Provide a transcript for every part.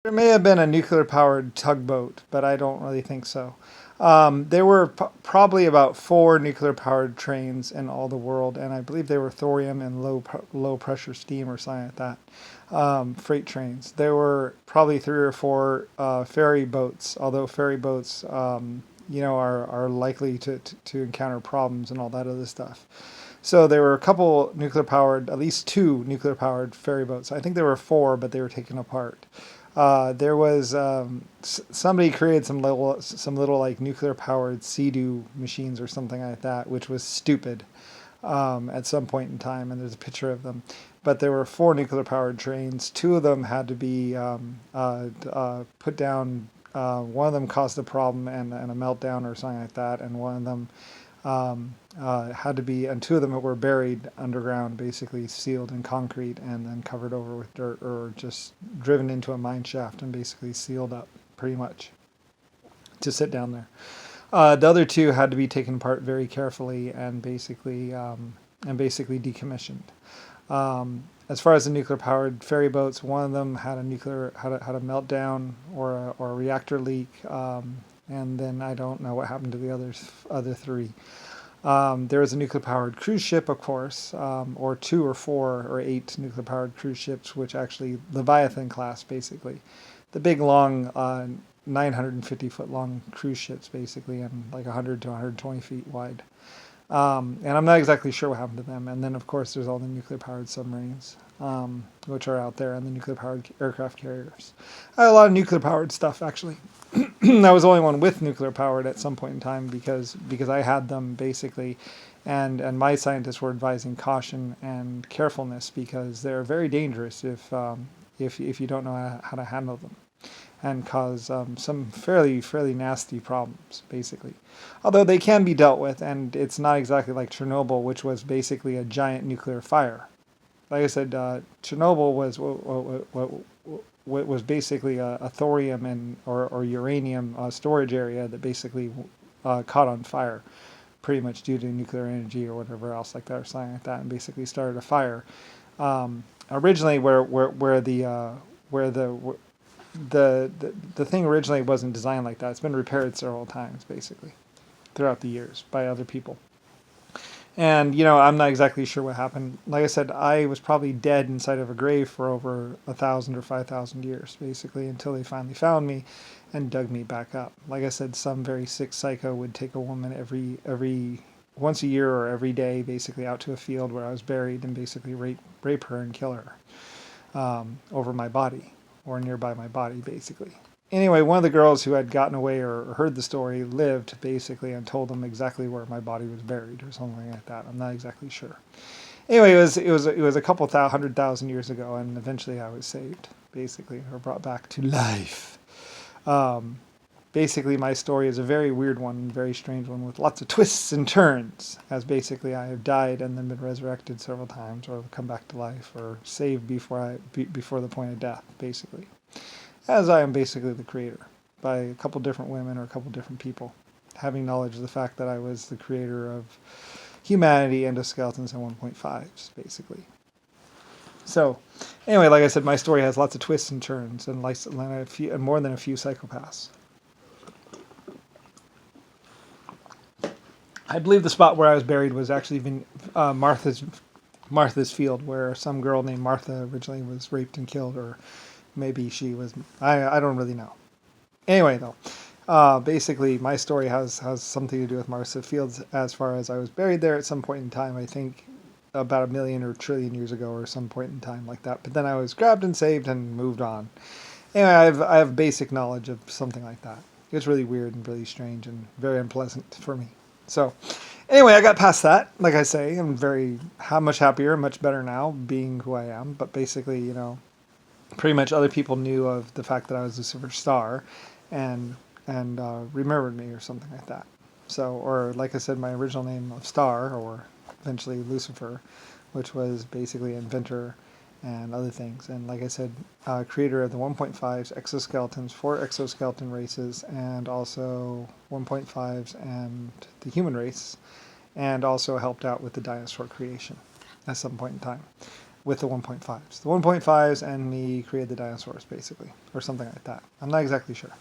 There may have been a nuclear-powered tugboat, but I don't really think so. There were probably about four nuclear-powered trains in all the world, and I believe they were thorium and low pressure steam or something like that. Freight trains. There were probably three or four ferry boats, although ferry boats, are likely to encounter problems and all that other stuff. So there were a couple nuclear powered, at least two nuclear powered ferry boats. I think there were four, but they were taken apart. There was somebody created some little like nuclear powered Sea-Doo machines or something like that, which was stupid at some point in time, and there's a picture of them. But there were four nuclear powered trains. Two of them had to be put down. One of them caused a problem and a meltdown or something like that, and one of them had to be, and two of them were buried underground, basically sealed in concrete and then covered over with dirt, or just driven into a mine shaft and basically sealed up, pretty much, to sit down there. The other two had to be taken apart very carefully and basically decommissioned. As far as the nuclear-powered ferry boats, one of them had a meltdown or a reactor leak, and then I don't know what happened to the other three. There was a nuclear-powered cruise ship, of course, or two or four or eight nuclear-powered cruise ships, which actually Leviathan class, basically, the big long 950-foot long cruise ships, basically, and like 100 to 120 feet wide. And I'm not exactly sure what happened to them. And then, of course, there's all the nuclear-powered submarines, which are out there, and the nuclear-powered aircraft carriers. I had a lot of nuclear-powered stuff, actually. I was the only one with nuclear-powered at some point in time because I had them, basically, and my scientists were advising caution and carefulness because they're very dangerous if you don't know how to handle them, and cause some fairly nasty problems, basically. Although they can be dealt with, and it's not exactly like Chernobyl, which was basically a giant nuclear fire. Like I said, Chernobyl was basically a thorium or uranium storage area that basically caught on fire, pretty much due to nuclear energy or whatever else like that or something like that, and basically started a fire. Originally, where the thing originally wasn't designed like that. It's been repaired several times, basically, throughout the years by other people. And, I'm not exactly sure what happened. Like I said, I was probably dead inside of a grave for over 1,000 or 5,000 years, basically, until they finally found me and dug me back up. Like I said, some very sick psycho would take a woman every once a year or every day, basically, out to a field where I was buried and basically rape her and kill her over my body or nearby my body, basically. Anyway, one of the girls who had gotten away or heard the story lived, basically, and told them exactly where my body was buried or something like that. I'm not exactly sure. Anyway, it was a couple 100,000 years ago, and eventually I was saved, basically, or brought back to life. Um, Basically, my story is a very weird one, very strange one, with lots of twists and turns, as basically I have died and then been resurrected several times, or come back to life, or saved before the point of death, basically. As I am basically the creator, by a couple different women or a couple different people, having knowledge of the fact that I was the creator of humanity, endoskeletons, and 1.5s, basically. So, anyway, like I said, my story has lots of twists and turns, and more than a few psychopaths. I believe the spot where I was buried was actually Martha's field, where some girl named Martha originally was raped and killed, or maybe she was. I don't really know. Anyway, though, basically my story has something to do with Martha's Fields, as far as I was buried there at some point in time. I think about a million or trillion years ago, or some point in time like that. But then I was grabbed and saved and moved on. Anyway, I have basic knowledge of something like that. It's really weird and really strange and very unpleasant for me. So, anyway, I got past that. Like I say, I'm much happier, much better now, being who I am. But basically, pretty much other people knew of the fact that I was Lusifer Star, and remembered me or something like that. So, or like I said, my original name of Star, or eventually Lucifer, which was basically inventor and other things. And like I said, creator of the 1.5s, exoskeletons, 4 exoskeleton races, and also 1.5s and the human race, and also helped out with the dinosaur creation at some point in time. with the 1.5s. The 1.5s and me created the dinosaurs, basically, or something like that. I'm not exactly sure.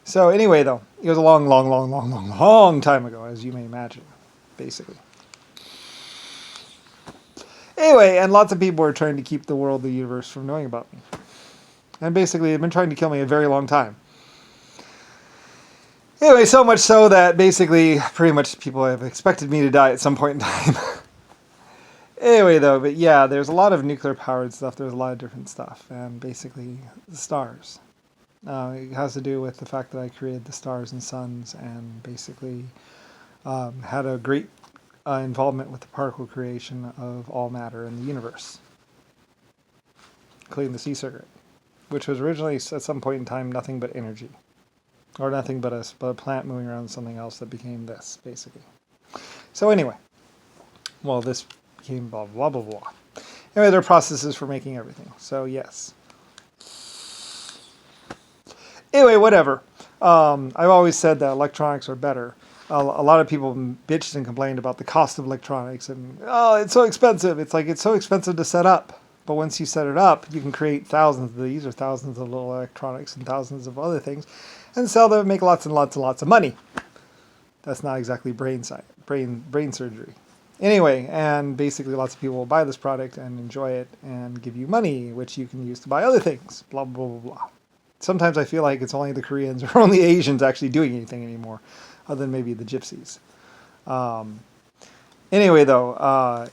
So anyway, though, it was a long, long, long, long, long, long time ago, as you may imagine, basically. Anyway, and lots of people were trying to keep the world, the universe, from knowing about me. And basically, they've been trying to kill me a very long time. Anyway, so much so that basically, pretty much people have expected me to die at some point in time. Anyway, though, but yeah, there's a lot of nuclear-powered stuff. There's a lot of different stuff. And basically, the stars. It has to do with the fact that I created the stars and suns and basically had a great involvement with the particle creation of all matter in the universe, including the sea circuit, which was originally, at some point in time, nothing but energy. Or nothing but a plant moving around something else that became this, basically. So anyway, well, this became blah, blah, blah, blah. Anyway, there are processes for making everything. So yes. Anyway, whatever. I've always said that electronics are better. A lot of people bitched and complained about the cost of electronics and, oh, it's so expensive. It's like, it's so expensive to set up. But once you set it up, you can create thousands of these or thousands of little electronics and thousands of other things and sell them and make lots and lots and lots of money. That's not exactly brain surgery. Anyway, and basically lots of people will buy this product and enjoy it and give you money, which you can use to buy other things, blah, blah, blah, blah. Sometimes I feel like it's only the Koreans or only Asians actually doing anything anymore, other than maybe the gypsies. Anyway, though,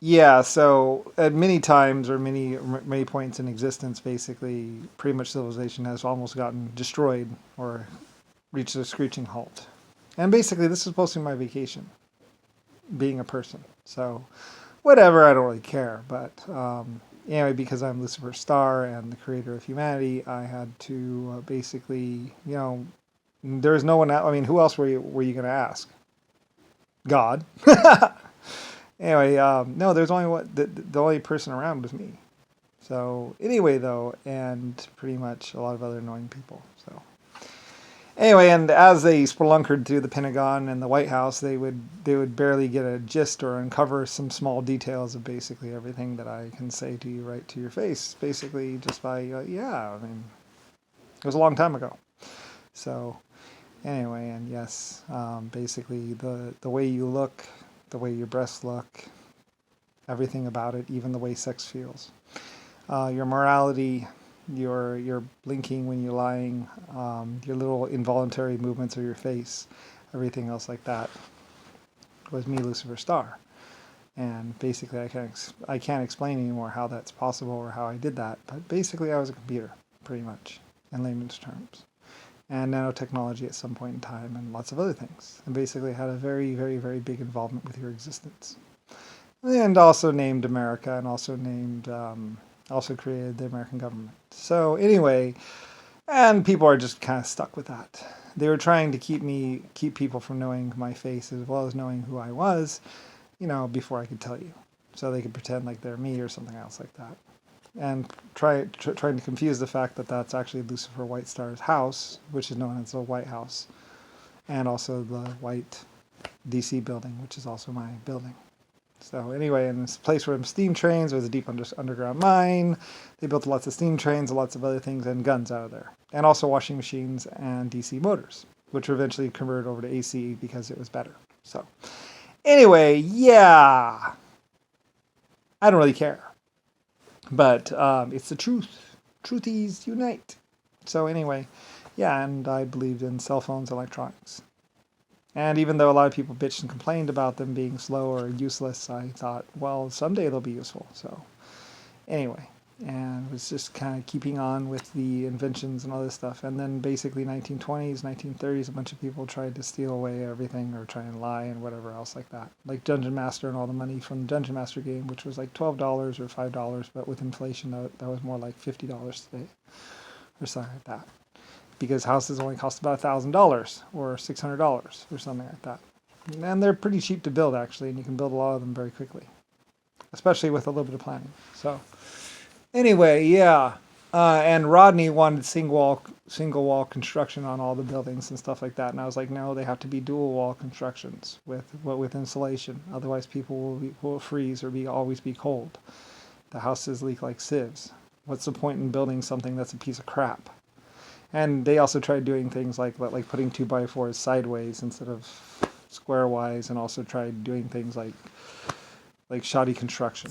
yeah, so at many times or many points in existence, basically, pretty much civilization has almost gotten destroyed or reached a screeching halt. And basically, this is supposed to be my vacation, being a person. So, whatever, I don't really care. But anyway, because I'm Lusifer Star and the creator of humanity, I had to basically, there's no one else. I mean, who else were you going to ask? God. Anyway, no, there's only the only person around was me. So anyway, though, and pretty much a lot of other annoying people. So anyway, and as they spelunkered through the Pentagon and the White House, they would barely get a gist or uncover some small details of basically everything that I can say to you right to your face, basically just by yeah. I mean, it was a long time ago. So anyway, and yes, basically the way you look, the way your breasts look, everything about it, even the way sex feels. Your morality, your blinking when you're lying, your little involuntary movements of your face, everything else like that was me, Lusifer Star. And basically I can't explain anymore how that's possible or how I did that, but basically I was a computer, pretty much, in layman's terms. And nanotechnology at some point in time, and lots of other things. And basically had a very, very, very big involvement with your existence. And also named America, and also named, also created the American government. So anyway, and people are just kind of stuck with that. They were trying to keep people from knowing my face as well as knowing who I was, before I could tell you. So they could pretend like they're me or something else like that. And trying to confuse the fact that that's actually Lucifer White Star's house, which is known as the White House, and also the White DC building, which is also my building. So anyway, in this place where steam trains, there was a deep underground mine. They built lots of steam trains, lots of other things, and guns out of there. And also washing machines and DC motors, which were eventually converted over to AC because it was better. So anyway, yeah, I don't really care. But it's the truth. Truthies unite. So anyway, yeah, and I believed in cell phones, electronics. And even though a lot of people bitched and complained about them being slow or useless, I thought, well, someday they'll be useful. So anyway, and it was just kind of keeping on with the inventions and all this stuff. And then basically 1920s, 1930s, a bunch of people tried to steal away everything or try and lie and whatever else like that. Like Dungeon Master and all the money from the Dungeon Master game, which was like $12 or $5, but with inflation that was more like $50 today or something like that. Because houses only cost about $1,000 or $600 or something like that. And they're pretty cheap to build actually, and you can build a lot of them very quickly, especially with a little bit of planning. So anyway, yeah, and Rodney wanted single wall construction on all the buildings and stuff like that, and I was like, no, they have to be dual wall constructions with insulation. Otherwise, people will freeze or always be cold. The houses leak like sieves. What's the point in building something that's a piece of crap? And they also tried doing things like putting 2x4s sideways instead of square-wise, and also tried doing things like shoddy construction.